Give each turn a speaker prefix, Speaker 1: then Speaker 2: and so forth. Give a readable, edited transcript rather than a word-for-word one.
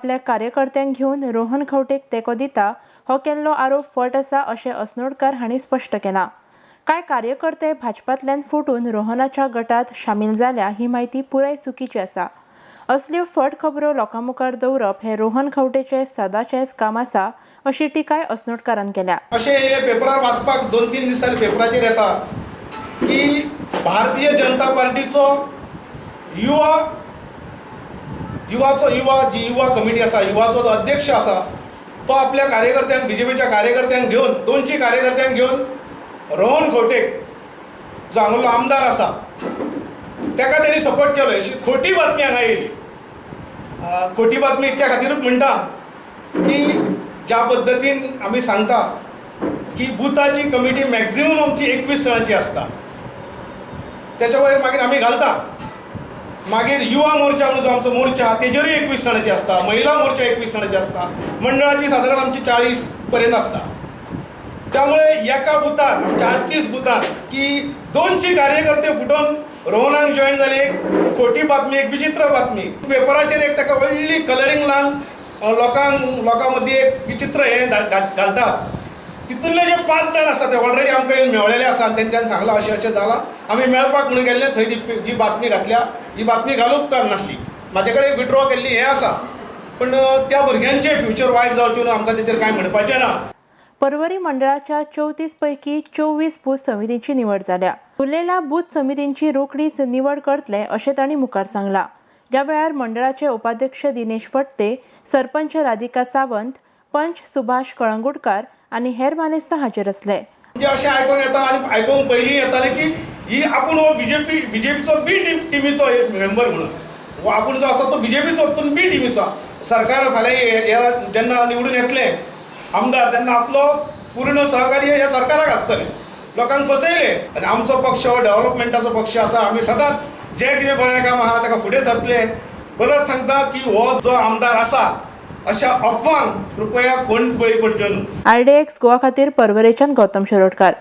Speaker 1: आपल्या कार्यकर्त्यांक घेवन रोहन खंवटेक तेंको दिता हो केल्लो आरोप फट आसा अशें अस्नोडकार हांणी स्पश्ट केलां। कांय कार्यकर्ते भाजपांतल्यान फुटून रोहनाच्या गटात शामील जाल्या ही म्हायती पुराय चुकीची आसा। असल्यो फट खबरो लोकांमुखार दवरप हे रोहन खंवटेचें सदांचेंच काम आसा अशी टिकाय अस्नोडकारान केल्या।
Speaker 2: अशें हे पेपरार वाचपाक 2-3 दीस जाले पेपराचेर येता की भारतीय जनता पार्टीचो युवा कमिटी आसा, युवाचो जो अध्यक्ष आसा तो आपल्या कार्यकर्त्यांक बीजेपीच्या कार्यकर्त्यांक घेवन 200 कार्यकर्त्यांक घेवन रोहन खंवटेक जो हांगलो आमदार आसा ताका तेणी सपोर्ट केलो। अशी खोटी बातमी हांगा येयली। खोटी बातमी इतक्या खातीरूच म्हणटा की ज्या पद्दतीन आमी सांगता की बुथाची कमिटी मॅक्झिमम आमची 21 जाणांची आसता, त्याच्या वयर मागीर आमी घालता। मागीर युवा मोर्चा म्हणून जो आमचो मोर्चा आहा तेजेरूय 21 जाणांची आसता, महिला मोर्चा 21 जाणांची आसता, मंडळाची सादारण आमची 40 पर्यंत आसता। त्यामुळे एका बुथार आमच्या 38 बुथार की 200 कार्यकर्ते फुटून रोहनाक जॉईन जाले। एक खोटी बातमी, एक विचित्र बातमी पेपराचेर एक ताका व्हडली कलरिंग लावन लोकां मदीं एक विचित्र हें घालतात। तितूंतले जे 5 जाण आसा ते ऑलरेडी आमकां येवन मेळलेले आसा आनी तेंच्यांनी सांगलां अशें जालां। आमी मेळपाक म्हणून गेल्ले, थंय जी बातमी घातल्या ही बातमी घालूंक उपकार नासली। म्हाजे कडेन विड्रॉ केल्ली हें आसा, पण त्या भुरग्यांचें फ्युचर वायट जावचें न्हू, आमकां तेचेर कांय म्हणपाचें ना।
Speaker 1: परवरी मंडळाच्या 34 पैकी 24 बूथ समितींची निवड जाल्या। उरलेल्या बूथ समितींची रोखडीच निवड करतले अशें तांणी मुखार सांगलां। ह्या वेळार मंडळाचे उपाध्यक्ष दिनेश फडते, सरपंच राधिका सावंत, पंच सुभाष कळंगुटकार आनी हेर मानेस्त हाजीर आसले।
Speaker 2: म्हणजे अशें आयकूंक येता आनी आयकूंक पयलीं येतालें की ही आपूण हो बीजेपीचो बी टिमीचो मेंबर म्हणून, हो आपूण जो आसा तो बीजेपीचो पूण बी टिमीचो। सरकार फाल्यां जेन्ना निवडून येतलें आमदार तेन्ना आपलो पूर्ण सहकार्य ह्या सरकाराक आसतलें। लोकांक फसयले आनी आमचो पक्ष हो डेव्हलपमेंटाचो पक्ष आसा। आमी सदांच जें कितें बरें काम आहा ताका फुडें सरतले। परत सांगता की हो जो आमदार आसा अशा अफवांक कृपया कोण बळी पडचे न्हू।
Speaker 1: RDX गोवा खातीर परवरेच्यान गौतम शिरोडकार।